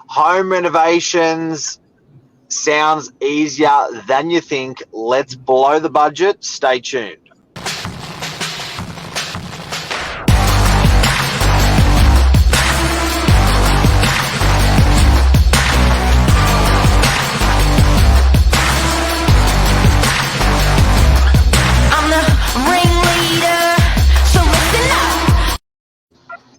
Home renovations sounds easier than you think. Let's blow the budget. Stay tuned.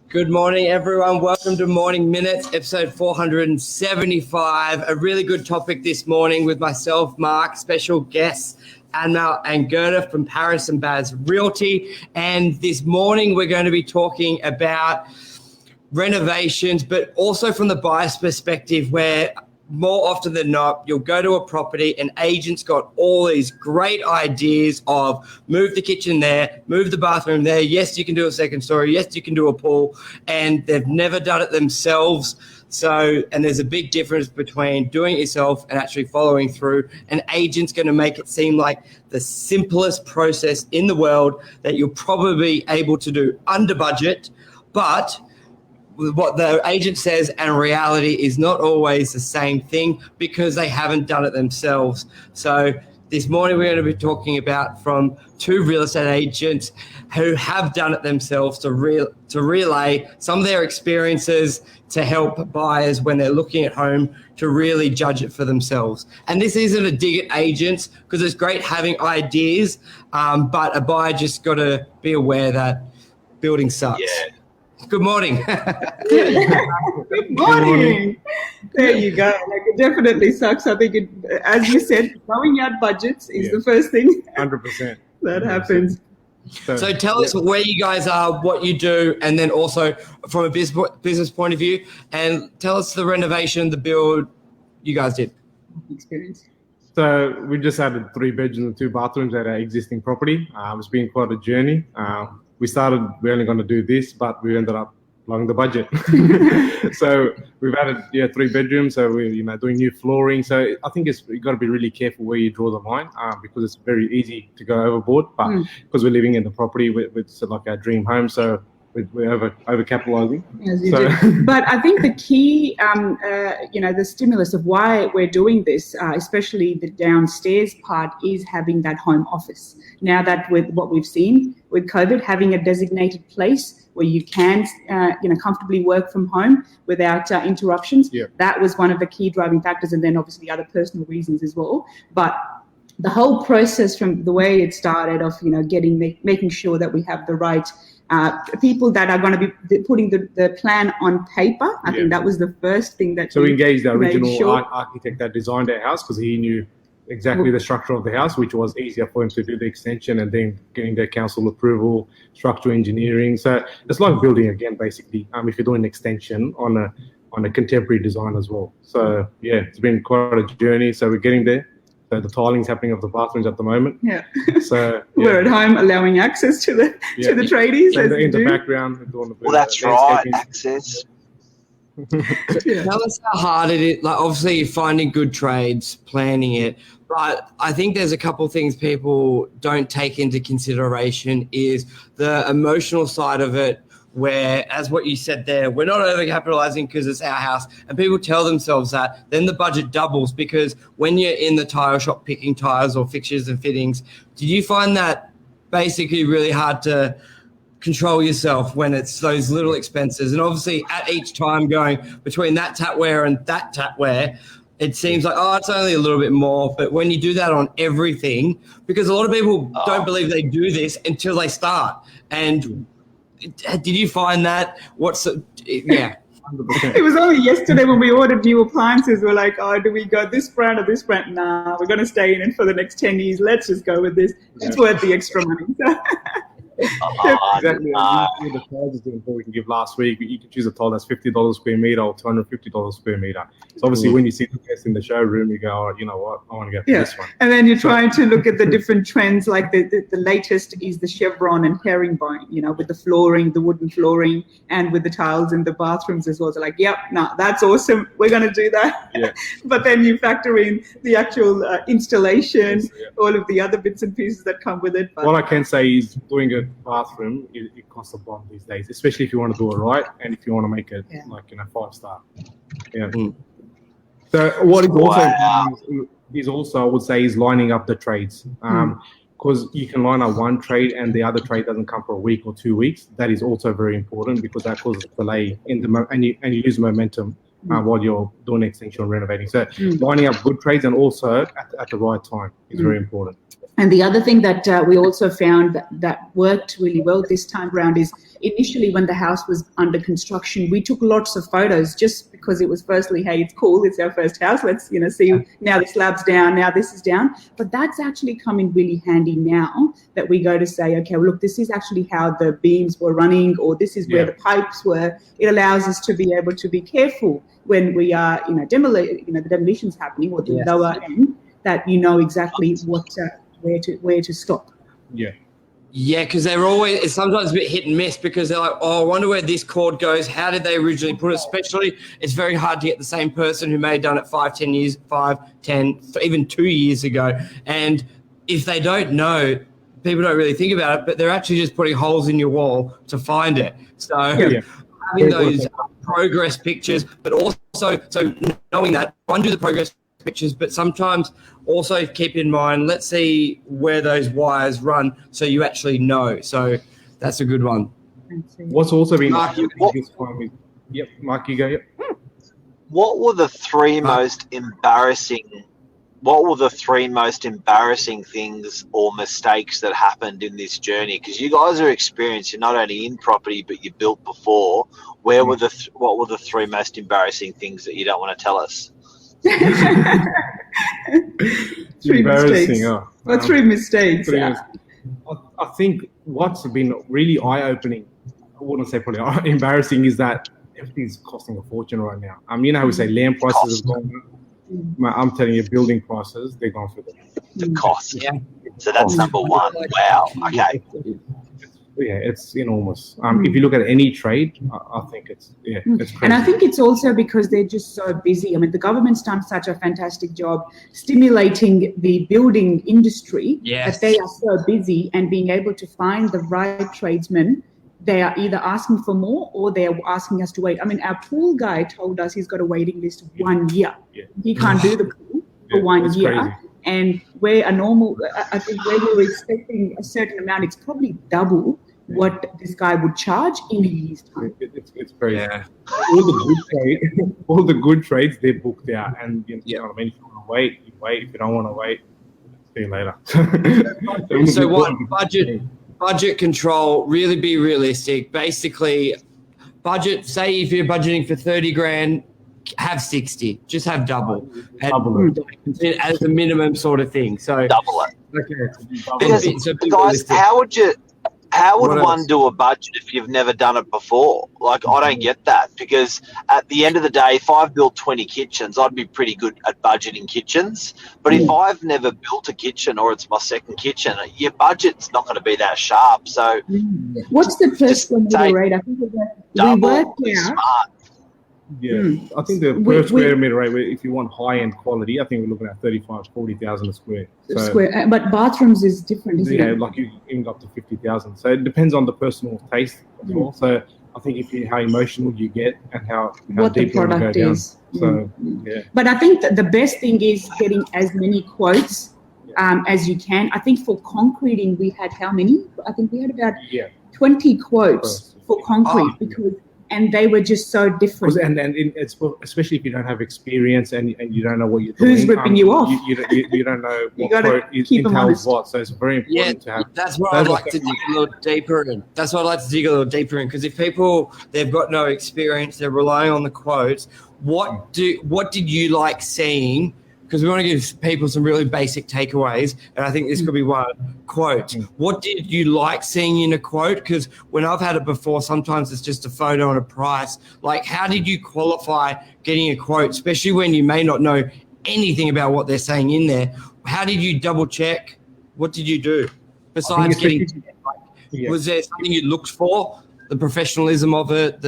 Good morning, everyone. Welcome to Morning Minutes, episode 475. A really good topic this morning with myself, Mark, special guests, Anna and Gerda from Paris and Baz Realty. And this morning, we're going to be talking about renovations, but also from the buyer's perspective, where more often than not, you'll go to a property and agents got all these great ideas of move the kitchen there, move the bathroom there. Yes, you can do a second story. Yes, you can do a pool, and they've never done it themselves. So, and there's a big difference between doing it yourself and actually following through. An agent's going to make it seem like the simplest process in the world that you're probably able to do under budget, but what the agent says and reality is not always the same thing because they haven't done it themselves. So this morning we're going to be talking about from two real estate agents who have done it themselves to relay some of their experiences to help buyers when they're looking at home to really judge it for themselves. And this isn't a dig at agents because it's great having ideas, but a buyer just got to be aware that building sucks. Yeah. Good morning. Good morning. There you go. Like, it definitely sucks. I think, as you said, blowing out budgets is the first thing 100%. that happens. So tell us where you guys are, what you do, and then also from a business point of view, and tell us the renovation, the build you guys did. Experience. So we just added 3 bedrooms and 2 bathrooms at our existing property. It's been quite a journey. We're only going to do this, but we ended up blowing the budget. So we've added 3 bedrooms. So we're doing new flooring. So I think you got to be really careful where you draw the line because it's very easy to go overboard. But because we're living in the property with like our dream home, so we're over-capitalizing. As you do. But I think the key, the stimulus of why we're doing this, especially the downstairs part, is having that home office. Now that with what we've seen with COVID, having a designated place where you can, comfortably work from home without interruptions, that was one of the key driving factors, and then obviously other personal reasons as well. But the whole process from the way it started of, making sure that we have the right people that are going to be putting the plan on paper. I think that was the first thing that. So we engaged the original architect that designed our house because he knew exactly the structure of the house, which was easier for him to do the extension and then getting the council approval, structural engineering. So it's like building again, basically. If you're doing an extension on a contemporary design as well. So it's been quite a journey. So we're getting there. So the tiling's happening of the bathrooms at the moment. Yeah. So we're at home allowing access to the tradies. And in the background, well, that's right, access. Tell us how hard it is. Like, obviously, you're finding good trades, planning it, but I think there's a couple of things people don't take into consideration is the emotional side of it. Where, as what you said there, we're not overcapitalizing because it's our house, and people tell themselves that, then the budget doubles because when you're in the tile shop picking tiles or fixtures and fittings, did you find that basically really hard to control yourself when it's those little expenses? And obviously at each time going between that tapware and that tapware, it seems like, it's only a little bit more. But when you do that on everything, because a lot of people don't believe they do this until they start. And did you find that? It was only yesterday when we ordered new appliances. We're like, do we go this brand or this brand? Nah, we're going to stay in it for the next 10 years. Let's just go with this. It's worth the extra money. Exactly. The tiles we can give last week. You can choose a tile that's $50 square meter or $250 square meter. So obviously, when you see the test in the showroom, you go, you know what, I want to go for this one. And then you're trying to look at the different trends. Like the latest is the chevron and herringbone. With the flooring, the wooden flooring, and with the tiles in the bathrooms as well. So like, that's awesome. We're going to do that. Yeah. But then you factor in the actual installation, all of the other bits and pieces that come with it. But what I can say is doing a bathroom, it costs a bomb these days, especially if you want to do it right and if you want to make it 5-star. Yeah. So what is also Wow. is also, I would say, is lining up the trades. Because you can line up one trade and the other trade doesn't come for a week or 2 weeks. That is also very important because that causes delay in the and you lose momentum while you're doing extension or renovating. So lining up good trades and also at the right time is very important. And the other thing that we also found that worked really well this time around is initially when the house was under construction, we took lots of photos just because it was firstly, hey, it's cool, it's our first house. Let's, see now the slab's down, now this is down. But that's actually come in really handy now that we go to say, okay, well, look, this is actually how the beams were running, or this is where the pipes were. It allows us to be able to be careful when we are, the demolition's happening or the lower end, that exactly what. Where to stop. Yeah, because they're always sometimes a bit hit and miss because they're like, oh, I wonder where this cord goes. How did they originally put it? Especially, it's very hard to get the same person who may have done it 5, 10 years, 5, 10, even 2 years ago. And if they don't know, people don't really think about it, but they're actually just putting holes in your wall to find it. So having those progress pictures, but also, so knowing that, undo the progress pictures, but sometimes also keep in mind, let's see where those wires run so you actually know. So that's a good one. What's also been Mark, Mark, you go. Yep. What were the three most embarrassing things or mistakes that happened in this journey? Because you guys are experienced, you're not only in property but you built before. What were the three most embarrassing things that you don't want to tell us? Three mistakes. Three mistakes. I think what's been really eye-opening, I wouldn't say probably embarrassing, is that everything's costing a fortune right now. How we say land prices have gone up. I'm telling you, building prices, they're gone through the cost. Yeah. So that's number one. Wow. Okay. It's enormous. If you look at any trade, I think it's crazy. And I think it's also because they're just so busy. The government's done such a fantastic job stimulating the building industry that they are so busy, and being able to find the right tradesmen, they are either asking for more or they are asking us to wait. Our pool guy told us he's got a waiting list of 1 year. He can't do the pool for 1 year. Crazy. And where I think where we were expecting a certain amount, it's probably double what this guy would charge in a year's time. It's crazy. Yeah. All the good trades, they're booked out. And you know what I mean? If you want to wait, you wait. If you don't want to wait, see you later. So what budget control, really be realistic. Basically, budget, say if you're budgeting for 30 grand, have 60, just have double it as a minimum sort of thing. So double it. Okay. Because guys, how would one do a budget if you've never done it before? I don't get that, because at the end of the day, if I've built 20 kitchens, I'd be pretty good at budgeting kitchens. But if I've never built a kitchen, or it's my second kitchen, your budget's not going to be that sharp. So what's the per square meter rate? I think we worked out. Smart. I think the per square meter rate, if you want high-end quality, I think we're looking at 35,000, 40,000 a square. Square, but bathrooms is different, isn't it? Like you end up to 50,000. So it depends on the personal taste as well. So I think how emotional you get and how what deep the product is. So But I think that the best thing is getting as many quotes as you can. I think for concreting we had how many? I think we had about 20 quotes for concrete and they were just so different. And it's especially if you don't have experience and you don't know what you're doing. Who's ripping you off? You don't know what quote entails what. So it's very important to have. That's what I'd like to dig a little deeper in. Because if people, they've got no experience, they're relying on the quotes. What did you like seeing? Because we want to give people some really basic takeaways, and I think this could be one. Quote. What did you like seeing in a quote? Because when I've had it before, sometimes it's just a photo and a price. How did you qualify getting a quote, especially when you may not know anything about what they're saying in there? How did you double check? What did you do besides getting? Was there something you looked for? The professionalism of it.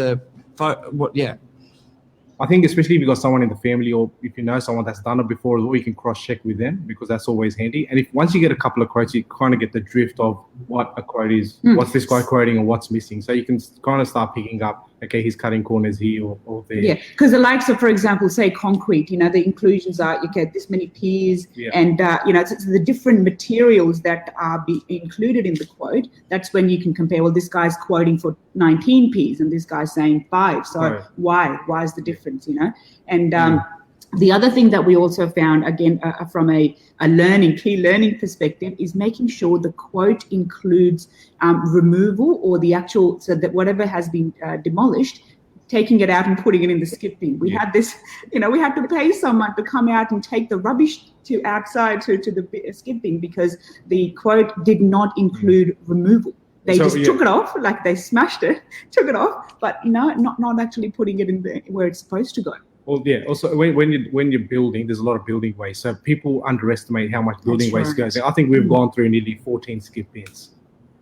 I think especially if you've got someone in the family, or if you know someone that's done it before, you can cross-check with them, because that's always handy. And once you get a couple of quotes, you kind of get the drift of what a quote is, what's this guy quoting, and what's missing. So you can kind of start picking up okay, he's cutting corners here or there. Yeah, because the likes of, for example, say concrete, the inclusions are you get this many piers, and it's the different materials that are included in the quote. That's when you can compare. Well, this guy's quoting for 19 piers, and this guy's saying 5. So why is the difference? And the other thing that we also found, again, from a key learning perspective, is making sure the quote includes removal or the actual, so that whatever has been demolished, taking it out and putting it in the skip bin. We had this, we had to pay someone to come out and take the rubbish to outside to the skip bin because the quote did not include removal. They just took it off, like they smashed it, took it off, but not actually putting it in where it's supposed to go. Well, yeah. Also, when you're building, there's a lot of building waste. So people underestimate how much building waste goes there. I think we've gone through nearly 14 skip bins,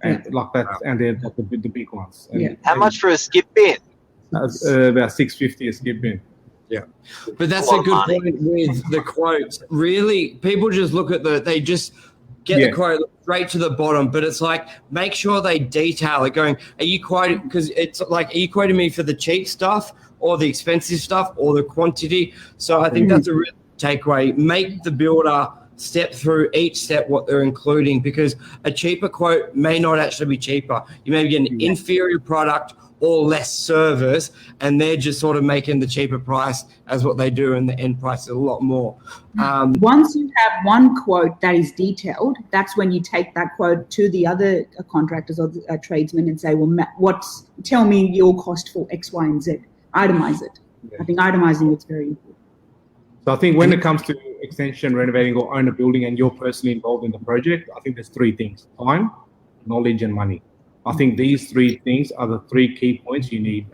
and like that, and they're the big ones. And, how much for a skip bin? About $6.50 a skip bin. Yeah. But that's a good point with the quotes. Really, people just look at they just get the quote straight to the bottom, but it's like, make sure they detail it going, are you quoting, because it's like, are you quoting me for the cheap stuff or the expensive stuff or the quantity? So I think that's a real takeaway. Make the builder step through each step what they're including, because a cheaper quote may not actually be cheaper. You may get an inferior product or less service, and they're just sort of making the cheaper price as what they do, and the end price is a lot more. Once you have one quote that is detailed, that's when you take that quote to the other contractors or tradesmen and say, well, tell me your cost for X, Y, and Z. Itemize it. Yeah. I think itemizing is very important. So I think when it comes to extension, renovating, or own a building, and you're personally involved in the project, I think there's 3 things: time, knowledge, and money. I think these 3 things are the 3 key points you need,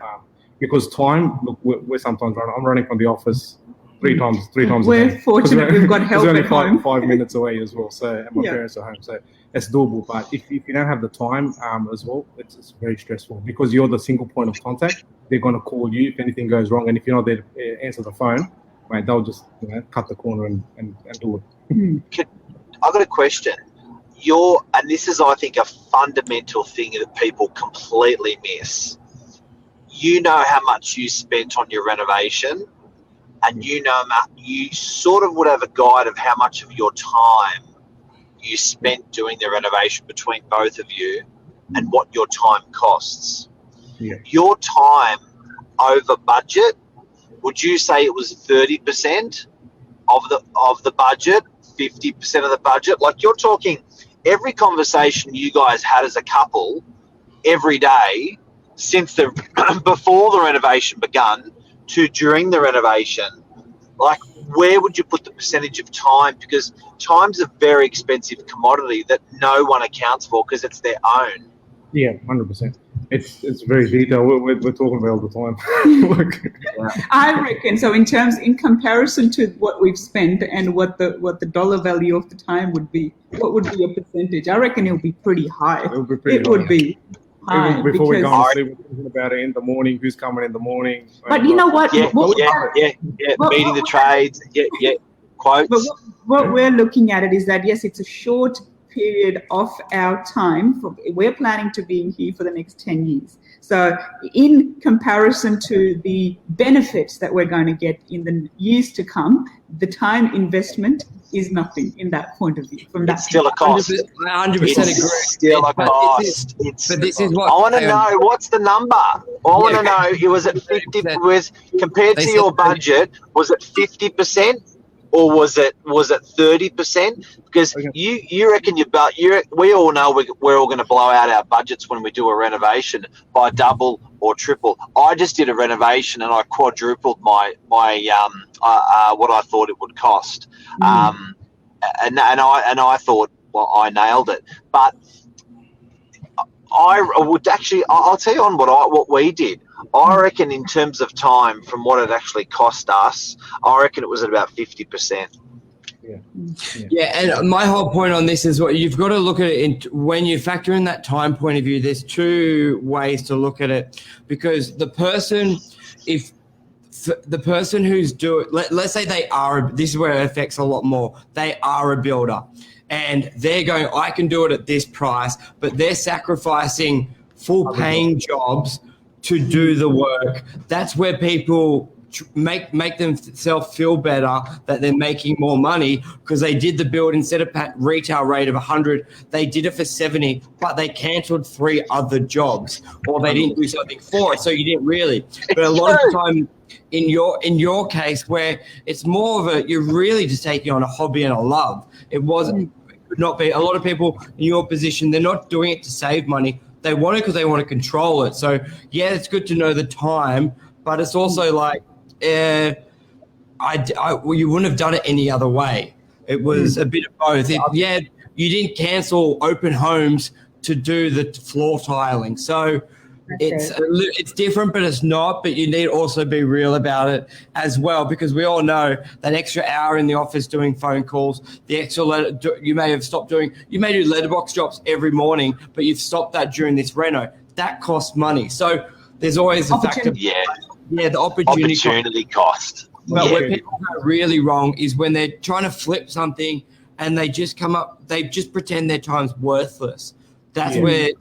because time. Look, we're sometimes running. I'm running from the office 3 times a day. We're fortunate we've got help at home. 5 minutes away as well. So and my parents are home, so it's doable. But if you don't have the time as well, it's very stressful, because you're the single point of contact. They're going to call you if anything goes wrong, and if you're not there to answer the phone, right, they'll just cut the corner and do it. I've got a question. And this is, I think, a fundamental thing that people completely miss. You know how much you spent on your renovation, and you sort of would have a guide of how much of your time you spent doing the renovation between both of you, and what your time costs. Yeah. Your time over budget, would you say it was 30% of the budget, 50% of the budget? Like, you're talking every conversation you guys had as a couple every day since before the renovation begun to during the renovation. Like, where would you put the percentage of time? Because time's a very expensive commodity that no one accounts for because it's their own. Yeah, 100%. It's very detailed. We're talking about all the time. I reckon so. In comparison to what we've spent and what the dollar value of the time would be, what would be a percentage? I reckon it'll be pretty high. It would be pretty high. Would be high. Even before we go to sleep, we're thinking about it in the morning. Who's coming in the morning? But you know what? Meeting the trades. Quotes. But what we're looking at it is that, yes, it's a short period of our time. We're planning to be here for the next 10 years. So in comparison to the benefits that we're going to get in the years to come, the time investment is nothing in that point of view. From that, it's still a cost. 100% agree. It's still a cost. But this is what I want to know. What's the number? I want to know. It was at 50. Compared to your budget, was it 50%? Or was it 30%? Because you reckon we all know we're all going to blow out our budgets when we do a renovation by double or triple. I just did a renovation and I quadrupled my what I thought it would cost, and I thought, well, I nailed it. But I would actually, I'll tell you on what we did. I reckon in terms of time, from what it actually cost us, I reckon it was at about 50%. Yeah, and my whole point on this is what you've got to look at it when you factor in that time point of view. There's 2 ways to look at it, because the person who's doing, let's say this is where it affects a lot more. They are a builder, and they're going, I can do it at this price, but they're sacrificing full paying jobs to do the work. That's where people make themselves feel better that they're making more money because they did the build instead of retail rate of 100, they did it for 70, but they cancelled 3 other jobs or they didn't do something for it. So you didn't really. But a lot of the time in your case where it's more of you're really just taking on a hobby and a love. It could not be. A lot of people in your position, they're not doing it to save money. They want it because they want to control it. So yeah, it's good to know the time, but it's also like, you wouldn't have done it any other way. It was a bit of both. You didn't cancel open homes to do the floor tiling. So it's different, but it's not. But you need to also be real about it as well, because we all know that extra hour in the office doing phone calls, the extra you may have stopped doing. You may do letterbox drops every morning, but you've stopped that during this reno. That costs money. So there's always a factor. Yeah, the opportunity cost. But where people go really wrong is when they're trying to flip something and they just they just pretend their time's worthless. That's where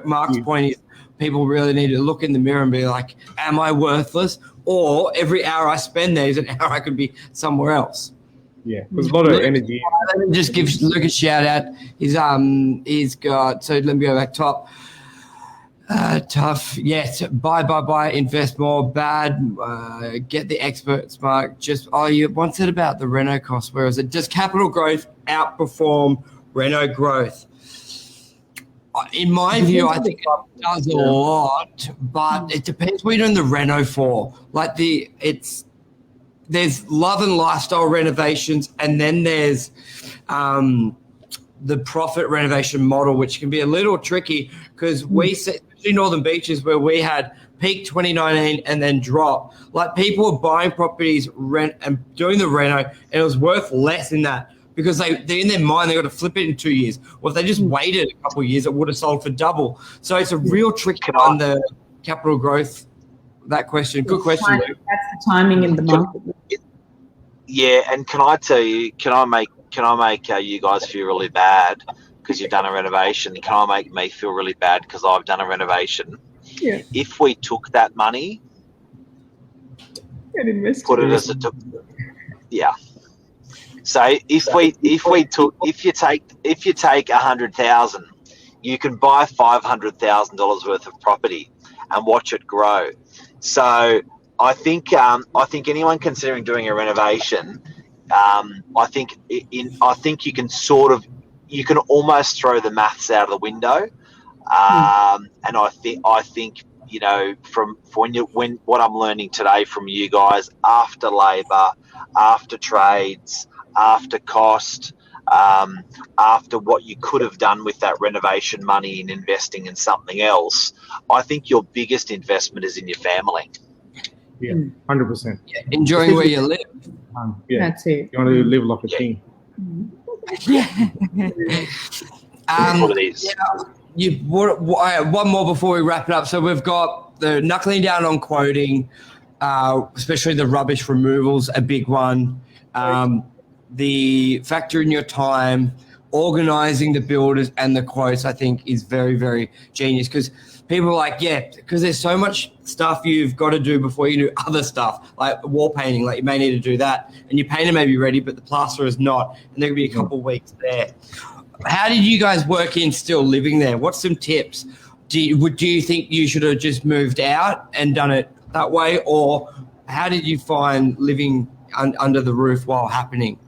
Mark's point is. People really need to look in the mirror and be like, am I worthless? Or every hour I spend there is an hour I could be somewhere else. Yeah, there's a lot of energy. Let me just give Luke a shout out. He's got, so let me go back top. Tough. Yes. Buy, invest more. Bad. Get the experts, Mark. You once said about the reno cost. Where is it? Does capital growth outperform reno growth? In my view, I think it does a lot, but it depends what you're doing the reno for. Like there's love and lifestyle renovations, and then there's the profit renovation model, which can be a little tricky because we see Northern Beaches where we had peak 2019 and then drop. Like people were buying properties, rent and doing the reno, and it was worth less in that because they're in their mind, they got to flip it in 2 years. Or if they just waited a couple of years, it would have sold for double. So it's a real trick on the capital growth. That question, good question, Luke. That's the timing in the market. Yeah, and can I tell you? Can I make you guys feel really bad because you've done a renovation? Can I make me feel really bad because I've done a renovation? Yeah. If we took that money, and put it as So if you take 100,000, you can buy $500,000 worth of property and watch it grow. So I think anyone considering doing a renovation, I think you can almost throw the maths out of the window, and I think from what I'm learning today from you guys, after labour, after trades, after cost, after what you could have done with that renovation money in investing in something else, I think your biggest investment is in your family. Yeah, 100%. Enjoying where you live. That's it. You want to live like a king. What it is. One more before we wrap it up. So we've got the knuckling down on quoting, especially the rubbish removals, a big one. The factor in your time, organising the builders and the quotes, I think is very, very genius because people are like, because there's so much stuff you've got to do before you do other stuff, like wall painting, like you may need to do that. And your painter may be ready, but the plasterer is not. And there could be a couple of weeks there. How did you guys work in still living there? What's some tips? Do you think you should have just moved out and done it that way? Or how did you find living under the roof while happening?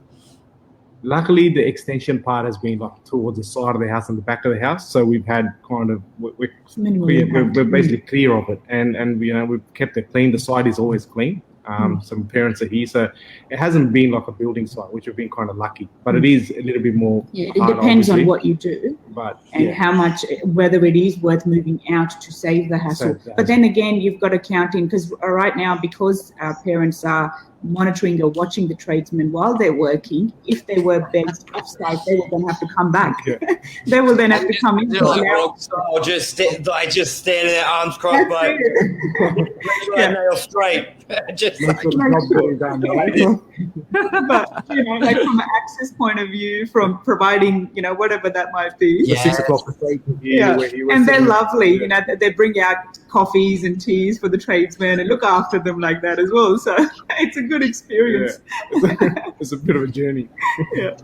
Luckily, the extension part has been like towards the side of the house and the back of the house. So we've had we're basically clear of it. And we've kept it clean. The side is always clean. Some parents are here. So it hasn't been like a building site, which we've been kind of lucky. But it is a little bit more it hard, depends obviously. on what you do and how much, whether it is worth moving out to save the hassle. But then again, you've got to count in, because right now, because our parents are monitoring or watching the tradesmen while they're working. If they were based off-site, they will then have to come back. Yeah. They will then have to come in. I'll just stand there, arms crossed, like nail straight. Just but like from an access point of view, from providing, whatever that might be. Yeah. 6 o'clock And they're lovely. They bring out coffees and teas for the tradesmen and look after them like that as well. So it's a good experience. Yeah. It's a bit of a journey. Yeah.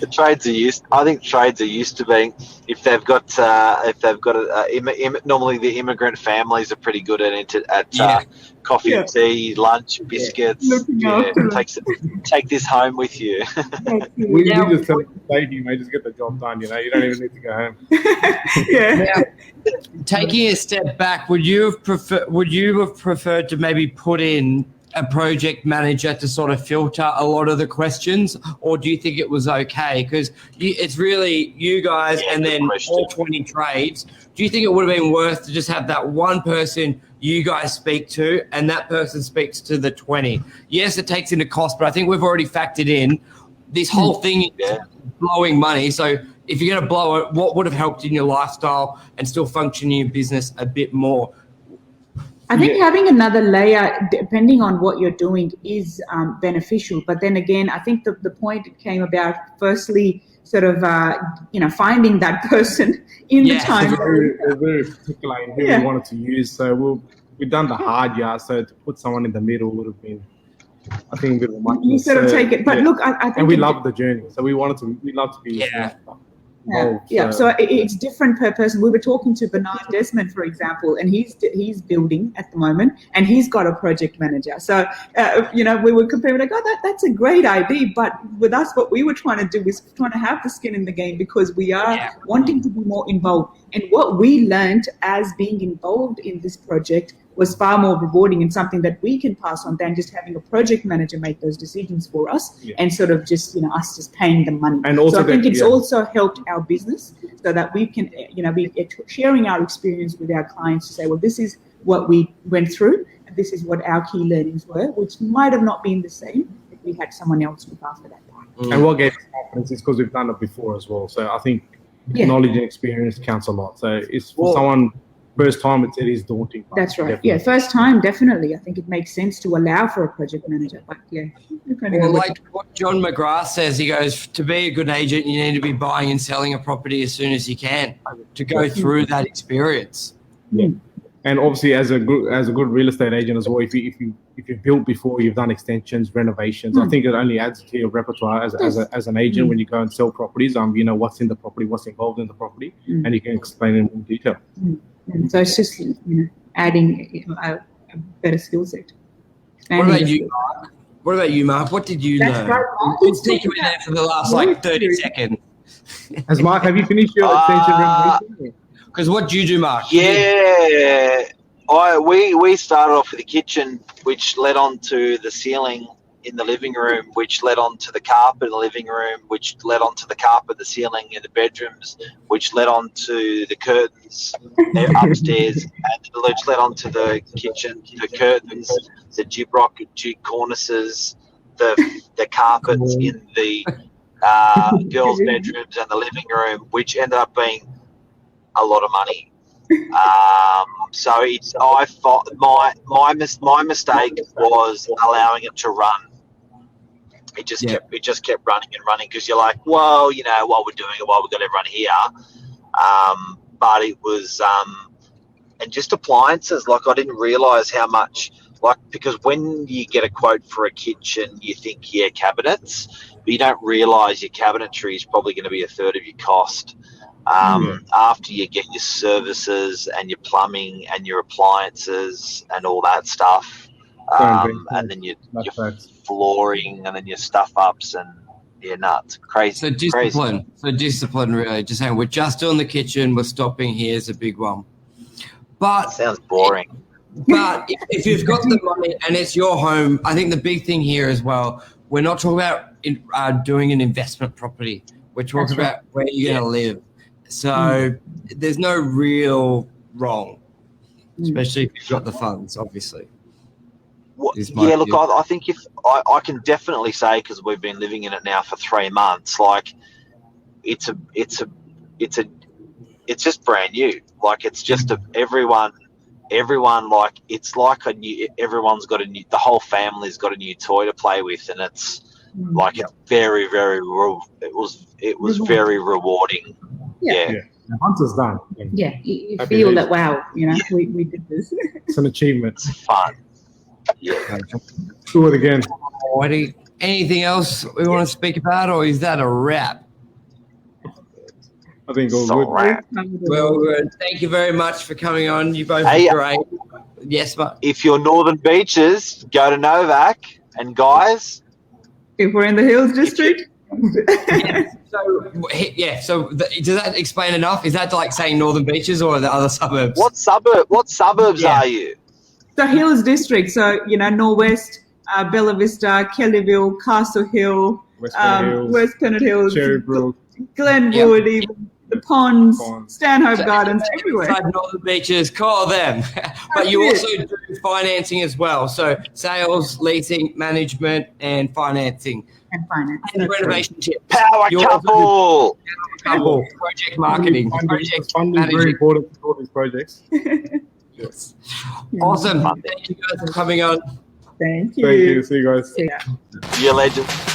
The trades are used. I think trades are used to being, if they've got normally the immigrant families are pretty good at coffee, tea, lunch, biscuits. Take this home with you. We just tell them, you may just get the job done. You don't even need to go home. Yeah. Now, taking a step back, would you have preferred to maybe put in a project manager to sort of filter a lot of the questions, or do you think it was okay? Because it's really you guys and then all 20 trades. Do you think it would have been worth to just have that one person you guys speak to and that person speaks to the 20? Yes, it takes into cost, but I think we've already factored in this whole thing is blowing money. So if you're going to blow it, what would have helped in your lifestyle and still function in your business a bit more? I think having another layer, depending on what you're doing, is beneficial. But then again, I think the point came about, firstly, sort of, finding that person in the time. We're very particular in who we wanted to use. So we've done the hard yard. So to put someone in the middle would have been, I think, a bit of a much. You sort of take it. But look, I think. And we love the journey. So we love to be. So it's different per person. We were talking to Bernard Desmond, for example, and he's building at the moment, and he's got a project manager. So we were comparing, like, that's a great idea, but with us, what we were trying to do was trying to have the skin in the game, because we are wanting to be more involved. And what we learned as being involved in this project was far more rewarding and something that we can pass on than just having a project manager make those decisions for us and sort of just, us just paying them money. And also so I think it's also helped our business so that we can, be sharing our experience with our clients to say, well, this is what we went through, and this is what our key learnings were, which might have not been the same if we had someone else look after that part. And what gave us confidence is because we've done it before as well. So I think knowledge and experience counts a lot. So it's for someone first time, it is daunting. That's right. Definitely. Yeah, first time, definitely. I think it makes sense to allow for a project manager. But like what John McGrath says, he goes, to be a good agent, you need to be buying and selling a property as soon as you can to go through that experience. Yeah. And obviously, as a good real estate agent as well, if you've built before, you've done extensions, renovations, I think it only adds to your repertoire as an agent when you go and sell properties. What's in the property, what's involved in the property, and you can explain in more detail. So it's just adding a better skill set. What about you, Mark? What did you learn? Let's take you in there for the last 30 seconds. Mark, have you finished your extension renovation? Because what do you do, Mark? Yeah, we started off with the kitchen, which led on to the ceiling in the living room, which led on to the carpet in the living room, which led on to the carpet, the ceiling in the bedrooms, which led on to the curtains upstairs, and which led on to the kitchen, the curtains, the gyprock cornices, the carpets in the girls' bedrooms and the living room, which ended up being a lot of money. So I thought my mistake was allowing it to run. It just kept running and running, because you're like, well, while we're doing it, while we've got everyone here. But it was and just appliances. Like, I didn't realise how much. Because when you get a quote for a kitchen, you think cabinets, but you don't realise your cabinetry is probably going to be a third of your cost. After you get your services and your plumbing and your appliances and all that stuff, and then your flooring and then your stuff ups and nuts, crazy. So discipline, really. Just saying, we're just doing the kitchen, we're stopping here is a big one. But sounds boring. But if you've got the money and it's your home, I think the big thing here as well, we're not talking about doing an investment property. We're talking about where you're going to live. So there's no real wrong, especially if you've got the funds, obviously. Yeah, look, I think if I can definitely say, because we've been living in it now for 3 months, like it's just brand new. Like it's just everyone like it's like a new. Everyone's got the whole family's got a new toy to play with, and it's like it's very it was very rewarding. Yeah. Once it's done. Yeah, you feel that, wow, we did this. It's an achievement. It's fun. Yeah. Do it again. Alrighty. Anything else we want to speak about, or is that a wrap? I think all So good. wrap. Well, thank you very much for coming on. You both were great. Yes, Mark. If you're Northern Beaches, go to Novak. And guys, If we're in the Hills District. So does that explain enough? Is that like saying Northern Beaches or the other suburbs? What suburbs are you? The Hills District, so Norwest, Bella Vista, Kellyville, Castle Hill, West Pennant Hills, Cherrybrook, Glenwood, even the Ponds, Stanhope Gardens, everywhere. Northern Beaches, call them. But you also do financing as well. So sales, leasing, management, and financing. And finance. And renovation tips. Power couple. Project marketing. Project funding is very managing. important for all these projects. Yes. Awesome. Thank you guys for coming on. Thank you. Thank you. See you guys. Yeah. You're legends.